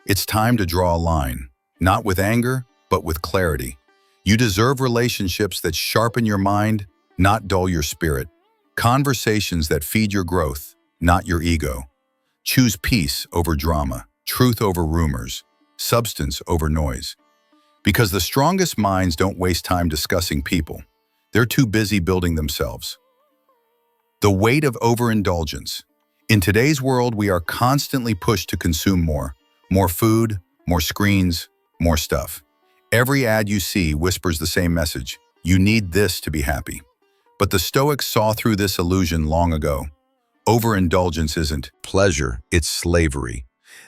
It's time to draw a line, not with anger, but with clarity. You deserve relationships that sharpen your mind, not dull your spirit. Conversations that feed your growth, not your ego. Choose peace over drama, truth over rumors, substance over noise. Because the strongest minds don't waste time discussing people. They're too busy building themselves. The weight of overindulgence. In today's world, we are constantly pushed to consume more. More food, more screens, more stuff. Every ad you see whispers the same message: you need this to be happy. But the Stoics saw through this illusion long ago. Overindulgence isn't pleasure, it's slavery.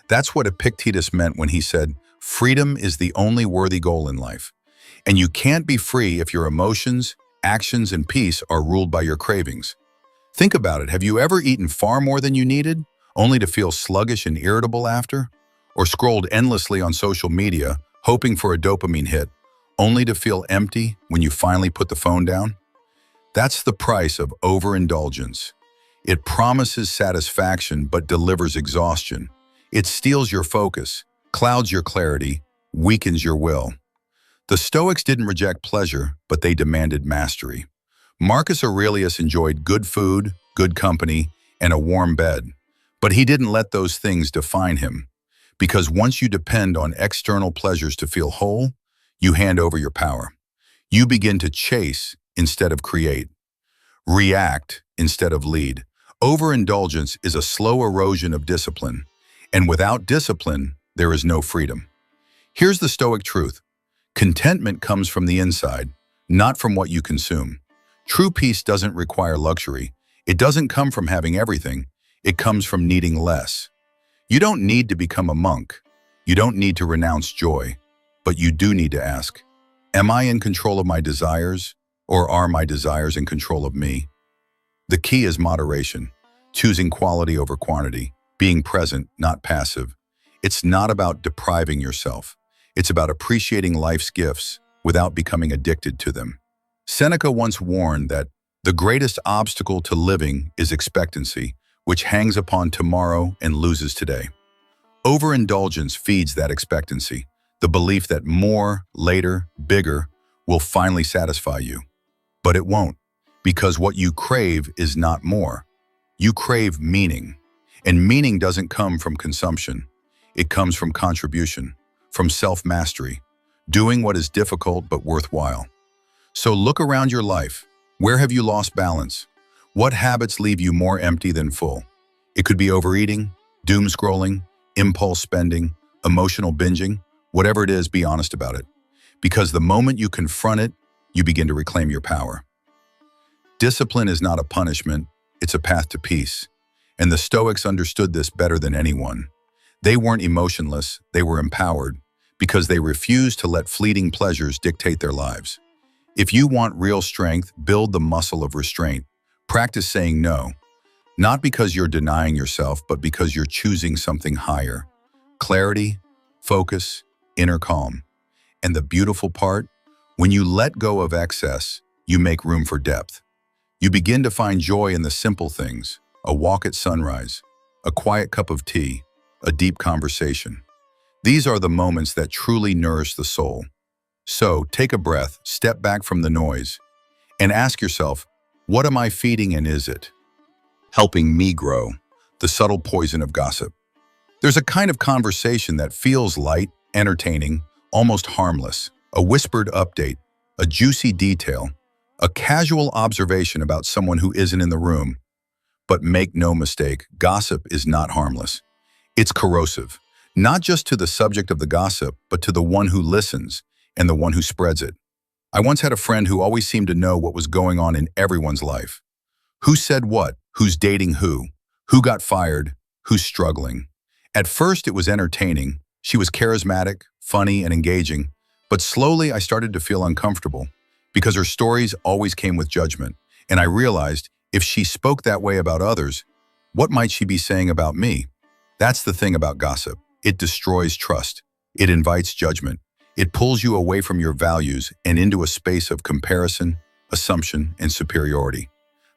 That's what Epictetus meant when he said, freedom is the only worthy goal in life. And you can't be free if your emotions, actions, and peace are ruled by your cravings. Think about it. Have you ever eaten far more than you needed, only to feel sluggish and irritable after? Or scrolled endlessly on social media, hoping for a dopamine hit, only to feel empty when you finally put the phone down? That's the price of overindulgence. It promises satisfaction but delivers exhaustion. It steals your focus, clouds your clarity, weakens your will. The Stoics didn't reject pleasure, but they demanded mastery. Marcus Aurelius enjoyed good food, good company, and a warm bed. But he didn't let those things define him. Because once you depend on external pleasures to feel whole, you hand over your power. You begin to chase instead of create, react instead of lead. Overindulgence is a slow erosion of discipline. And without discipline, there is no freedom. Here's the Stoic truth. Contentment comes from the inside, not from what you consume. True peace doesn't require luxury. It doesn't come from having everything. It comes from needing less. You don't need to become a monk. You don't need to renounce joy. But you do need to ask, am I in control of my desires, or are my desires in control of me? The key is moderation, choosing quality over quantity, being present, not passive. It's not about depriving yourself. It's about appreciating life's gifts without becoming addicted to them. Seneca once warned that the greatest obstacle to living is expectancy, which hangs upon tomorrow and loses today. Overindulgence feeds that expectancy, the belief that more, later, bigger will finally satisfy you. But it won't, because what you crave is not more. You crave meaning, and meaning doesn't come from consumption. It comes from contribution, from self-mastery, doing what is difficult but worthwhile. So look around your life. Where have you lost balance? What habits leave you more empty than full? It could be overeating, doom scrolling, impulse spending, emotional binging. Whatever it is, be honest about it. Because the moment you confront it, you begin to reclaim your power. Discipline is not a punishment, it's a path to peace. And the Stoics understood this better than anyone. They weren't emotionless, they were empowered, because they refused to let fleeting pleasures dictate their lives. If you want real strength, build the muscle of restraint. Practice saying no, not because you're denying yourself, but because you're choosing something higher. Clarity, focus, inner calm. And the beautiful part, when you let go of excess, you make room for depth. You begin to find joy in the simple things, a walk at sunrise, a quiet cup of tea, a deep conversation. These are the moments that truly nourish the soul. So take a breath, step back from the noise, and ask yourself, what am I feeding and is it helping me grow? The subtle poison of gossip. There's a kind of conversation that feels light, entertaining, almost harmless. A whispered update, a juicy detail, a casual observation about someone who isn't in the room. But make no mistake, gossip is not harmless. It's corrosive, not just to the subject of the gossip, but to the one who listens and the one who spreads it. I once had a friend who always seemed to know what was going on in everyone's life. Who said what? Who's dating who? Who got fired? Who's struggling? At first, it was entertaining. She was charismatic, funny, and engaging. But slowly, I started to feel uncomfortable because her stories always came with judgment. And I realized if she spoke that way about others, what might she be saying about me? That's the thing about gossip. It destroys trust. It invites judgment. It pulls you away from your values and into a space of comparison, assumption, and superiority.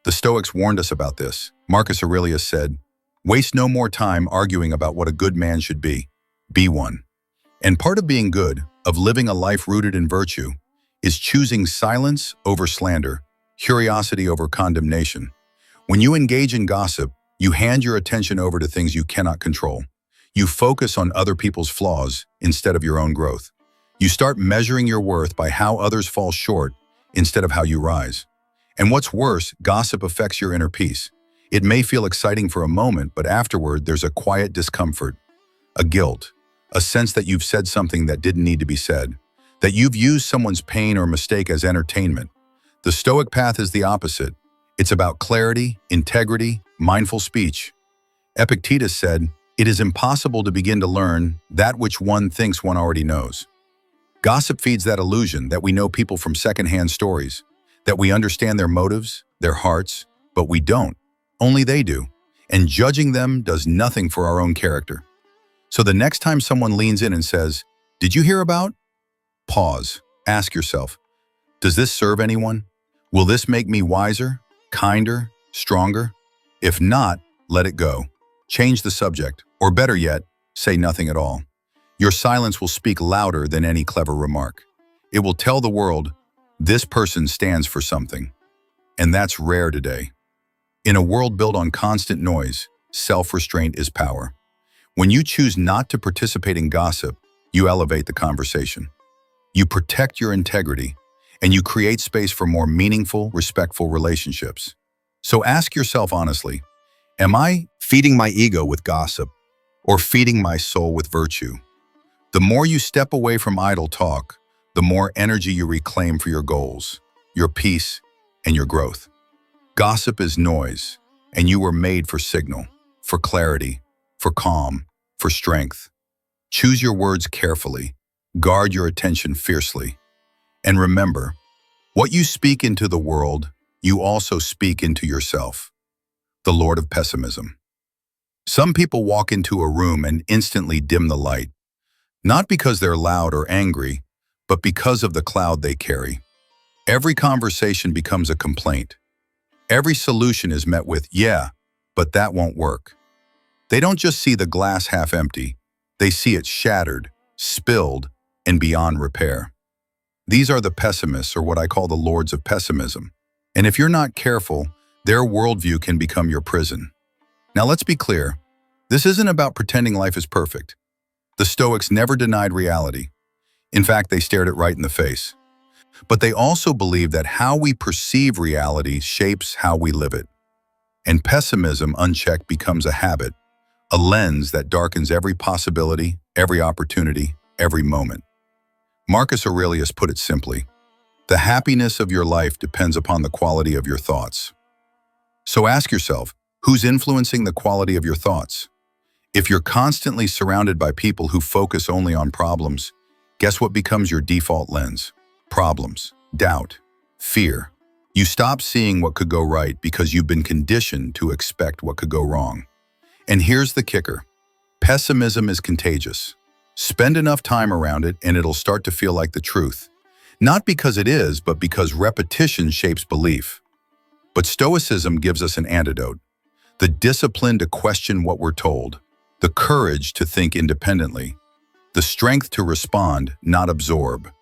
The Stoics warned us about this. Marcus Aurelius said, "Waste no more time arguing about what a good man should be. Be one." And part of being good, of living a life rooted in virtue, is choosing silence over slander, curiosity over condemnation. When you engage in gossip, you hand your attention over to things you cannot control. You focus on other people's flaws instead of your own growth. You start measuring your worth by how others fall short instead of how you rise. And what's worse, gossip affects your inner peace. It may feel exciting for a moment, but afterward there's a quiet discomfort, a guilt, a sense that you've said something that didn't need to be said, that you've used someone's pain or mistake as entertainment. The Stoic path is the opposite. It's about clarity, integrity, mindful speech. Epictetus said, "It is impossible to begin to learn that which one thinks one already knows." Gossip feeds that illusion that we know people from secondhand stories, that we understand their motives, their hearts, but we don't. Only they do. And judging them does nothing for our own character. So the next time someone leans in and says, "Did you hear about?" Pause. Ask yourself, does this serve anyone? Will this make me wiser, kinder, stronger? If not, let it go. Change the subject, or better yet, say nothing at all. Your silence will speak louder than any clever remark. It will tell the world, this person stands for something. And that's rare today. In a world built on constant noise, self-restraint is power. When you choose not to participate in gossip, you elevate the conversation. You protect your integrity, and you create space for more meaningful, respectful relationships. So ask yourself honestly, am I feeding my ego with gossip, or feeding my soul with virtue? The more you step away from idle talk, the more energy you reclaim for your goals, your peace, and your growth. Gossip is noise, and you were made for signal, for clarity, for calm, for strength. Choose your words carefully, guard your attention fiercely, and remember, what you speak into the world, you also speak into yourself. The Lord of Pessimism. Some people walk into a room and instantly dim the light, not because they're loud or angry, but because of the cloud they carry. Every conversation becomes a complaint. Every solution is met with, "Yeah, but that won't work." They don't just see the glass half empty, they see it shattered, spilled, and beyond repair. These are the pessimists, or what I call the lords of pessimism. And if you're not careful, their worldview can become your prison. Now let's be clear, this isn't about pretending life is perfect. The Stoics never denied reality. In fact, they stared it right in the face. But they also believe that how we perceive reality shapes how we live it. And pessimism unchecked becomes a habit, a lens that darkens every possibility, every opportunity, every moment. Marcus Aurelius put it simply, "The happiness of your life depends upon the quality of your thoughts." So ask yourself, who's influencing the quality of your thoughts? If you're constantly surrounded by people who focus only on problems, guess what becomes your default lens? Problems, doubt, fear. You stop seeing what could go right because you've been conditioned to expect what could go wrong. And here's the kicker. Pessimism is contagious. Spend enough time around it and it'll start to feel like the truth. Not because it is, but because repetition shapes belief. But Stoicism gives us an antidote. The discipline to question what we're told. The courage to think independently. The strength to respond, not absorb.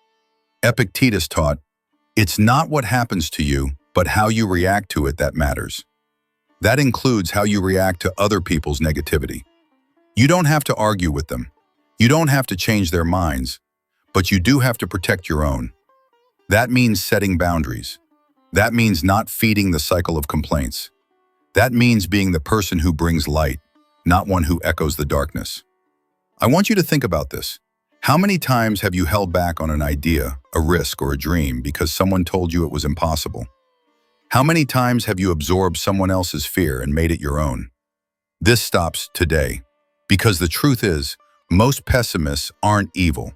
Epictetus taught, "It's not what happens to you, but how you react to it that matters." That includes how you react to other people's negativity. You don't have to argue with them. You don't have to change their minds, but you do have to protect your own. That means setting boundaries. That means not feeding the cycle of complaints. That means being the person who brings light, not one who echoes the darkness. I want you to think about this. How many times have you held back on an idea, a risk, or a dream because someone told you it was impossible? How many times have you absorbed someone else's fear and made it your own? This stops today, because the truth is, most pessimists aren't evil.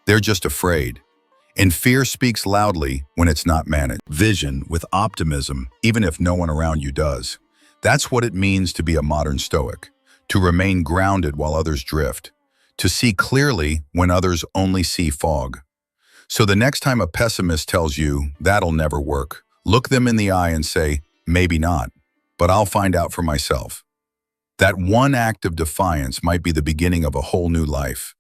They're just afraid. And fear speaks loudly when it's not managed. Vision with optimism, even if no one around you does. That's what it means to be a modern Stoic, to remain grounded while others drift, to see clearly when others only see fog. So the next time a pessimist tells you, "That'll never work," look them in the eye and say, "Maybe not, but I'll find out for myself." That one act of defiance might be the beginning of a whole new life.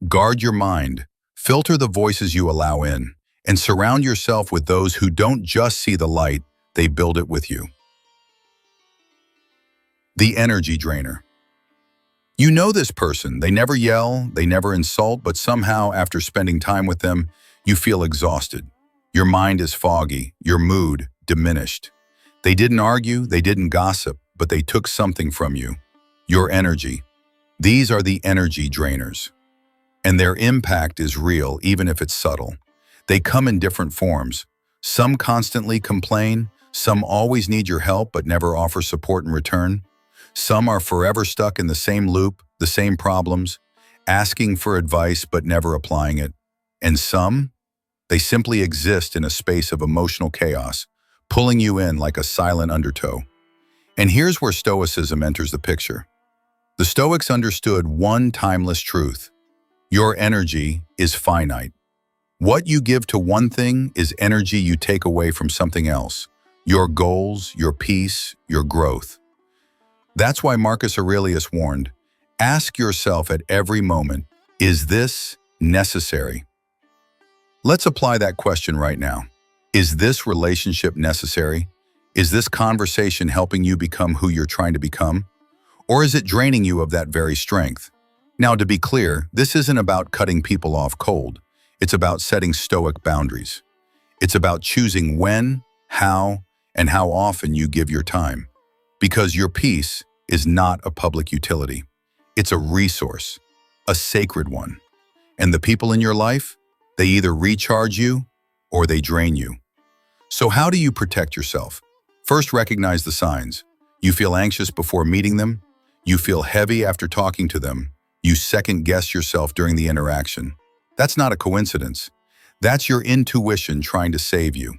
Guard your mind, filter the voices you allow in, and surround yourself with those who don't just see the light, they build it with you. The energy drainer. You know this person. They never yell, they never insult, but somehow after spending time with them, you feel exhausted. Your mind is foggy, your mood diminished. They didn't argue, they didn't gossip, but they took something from you. Your energy. These are the energy drainers. And their impact is real, even if it's subtle. They come in different forms. Some constantly complain, some always need your help but never offer support in return. Some are forever stuck in the same loop, the same problems, asking for advice but never applying it. And some, they simply exist in a space of emotional chaos, pulling you in like a silent undertow. And here's where Stoicism enters the picture. The Stoics understood one timeless truth. Your energy is finite. What you give to one thing is energy you take away from something else. Your goals, your peace, your growth. That's why Marcus Aurelius warned, ask yourself at every moment, is this necessary? Let's apply that question right now. Is this relationship necessary? Is this conversation helping you become who you're trying to become? Or is it draining you of that very strength? Now, to be clear, this isn't about cutting people off cold. It's about setting Stoic boundaries. It's about choosing when, how, and how often you give your time. Because your peace is not a public utility. It's a resource, a sacred one. And the people in your life, they either recharge you or they drain you. So how do you protect yourself? First, recognize the signs. You feel anxious before meeting them. You feel heavy after talking to them. You second-guess yourself during the interaction. That's not a coincidence. That's your intuition trying to save you.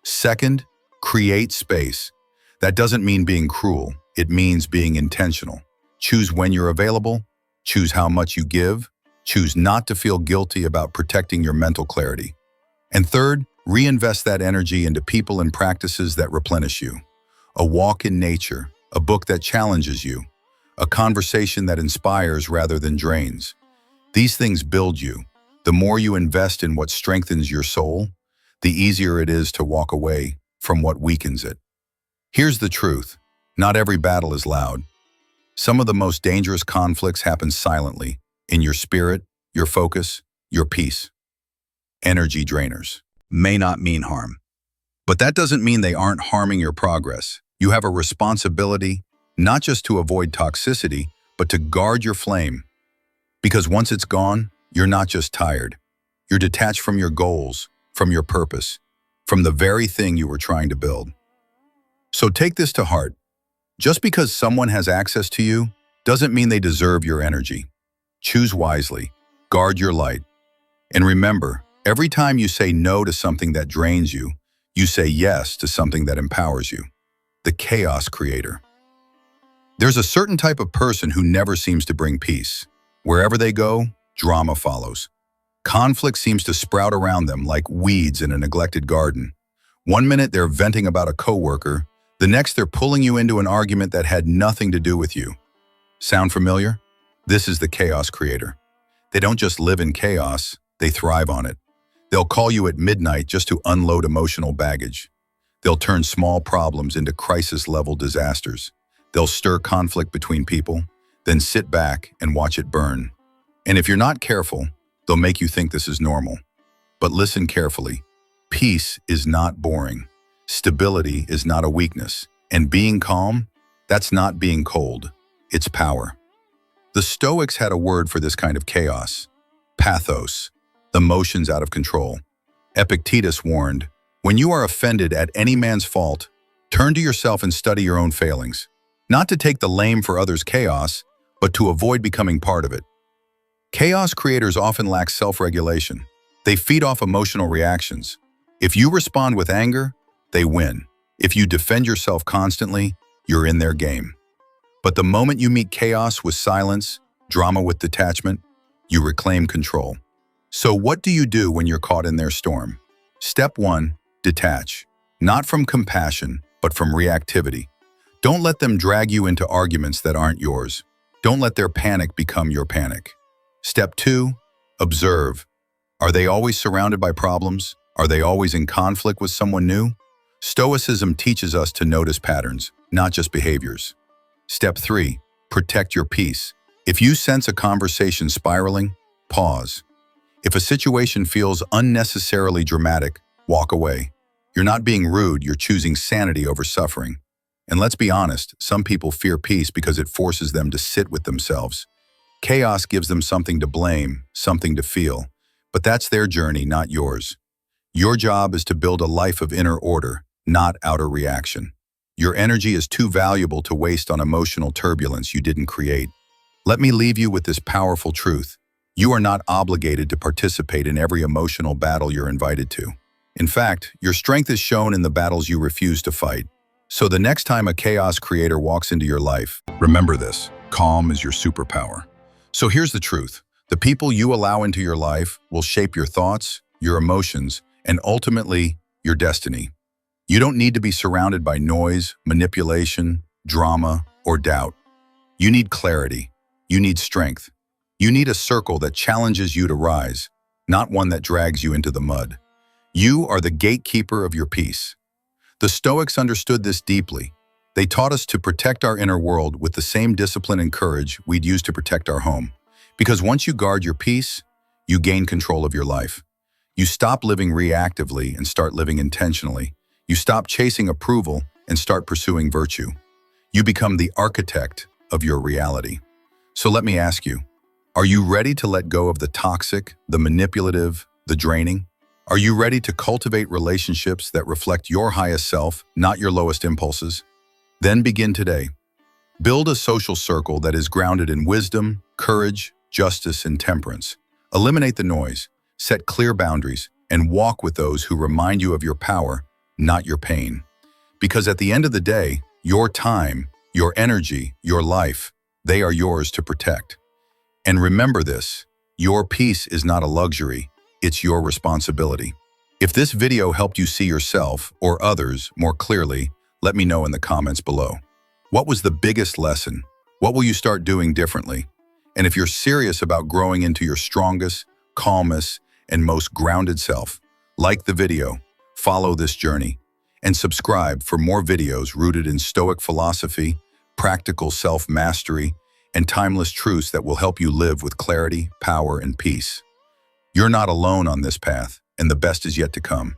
Second, create space. That doesn't mean being cruel. It means being intentional. Choose when you're available. Choose how much you give. Choose not to feel guilty about protecting your mental clarity. And third, reinvest that energy into people and practices that replenish you. A walk in nature, a book that challenges you, a conversation that inspires rather than drains. These things build you. The more you invest in what strengthens your soul, the easier it is to walk away from what weakens it. Here's the truth. Not every battle is loud. Some of the most dangerous conflicts happen silently, in your spirit, your focus, your peace. Energy drainers may not mean harm, but that doesn't mean they aren't harming your progress. You have a responsibility not just to avoid toxicity, but to guard your flame. Because once it's gone, you're not just tired. You're detached from your goals, from your purpose, from the very thing you were trying to build. So take this to heart. Just because someone has access to you doesn't mean they deserve your energy. Choose wisely, guard your light. And remember, every time you say no to something that drains you, you say yes to something that empowers you. The chaos creator. There's a certain type of person who never seems to bring peace. Wherever they go, drama follows. Conflict seems to sprout around them like weeds in a neglected garden. One minute they're venting about a coworker, the next they're pulling you into an argument that had nothing to do with you. Sound familiar? This is the chaos creator. They don't just live in chaos, they thrive on it. They'll call you at midnight just to unload emotional baggage. They'll turn small problems into crisis-level disasters. They'll stir conflict between people, then sit back and watch it burn. And if you're not careful, they'll make you think this is normal. But listen carefully. Peace is not boring. Stability is not a weakness. And being calm, that's not being cold. It's power. The Stoics had a word for this kind of chaos. Pathos. The emotions out of control. Epictetus warned, when you are offended at any man's fault, turn to yourself and study your own failings. Not to take the blame for others' chaos, but to avoid becoming part of it. Chaos creators often lack self-regulation. They feed off emotional reactions. If you respond with anger, they win. If you defend yourself constantly, you're in their game. But the moment you meet chaos with silence, drama with detachment, you reclaim control. So what do you do when you're caught in their storm? Step 1, detach. Not from compassion, but from reactivity. Don't let them drag you into arguments that aren't yours. Don't let their panic become your panic. Step 2, observe. Are they always surrounded by problems? Are they always in conflict with someone new? Stoicism teaches us to notice patterns, not just behaviors. Step 3, protect your peace. If you sense a conversation spiraling, pause. If a situation feels unnecessarily dramatic, walk away. You're not being rude, you're choosing sanity over suffering. And let's be honest, some people fear peace because it forces them to sit with themselves. Chaos gives them something to blame, something to feel. But that's their journey, not yours. Your job is to build a life of inner order, not outer reaction. Your energy is too valuable to waste on emotional turbulence you didn't create. Let me leave you with this powerful truth. You are not obligated to participate in every emotional battle you're invited to. In fact, your strength is shown in the battles you refuse to fight. So the next time a chaos creator walks into your life, remember this: calm is your superpower. So here's the truth. The people you allow into your life will shape your thoughts, your emotions, and ultimately, your destiny. You don't need to be surrounded by noise, manipulation, drama, or doubt. You need clarity. You need strength. You need a circle that challenges you to rise, not one that drags you into the mud. You are the gatekeeper of your peace. The Stoics understood this deeply. They taught us to protect our inner world with the same discipline and courage we'd use to protect our home. Because once you guard your peace, you gain control of your life. You stop living reactively and start living intentionally. You stop chasing approval and start pursuing virtue. You become the architect of your reality. So let me ask you, are you ready to let go of the toxic, the manipulative, the draining? Are you ready to cultivate relationships that reflect your highest self, not your lowest impulses? Then begin today. Build a social circle that is grounded in wisdom, courage, justice, and temperance. Eliminate the noise, set clear boundaries, and walk with those who remind you of your power, not your pain. Because at the end of the day, your time, your energy, your life, they are yours to protect. And remember this, your peace is not a luxury, it's your responsibility. If this video helped you see yourself or others more clearly, let me know in the comments below. What was the biggest lesson? What will you start doing differently? And if you're serious about growing into your strongest, calmest, and most grounded self, like the video, follow this journey, and subscribe for more videos rooted in Stoic philosophy, practical self-mastery, and timeless truths that will help you live with clarity, power, and peace. You're not alone on this path, and the best is yet to come.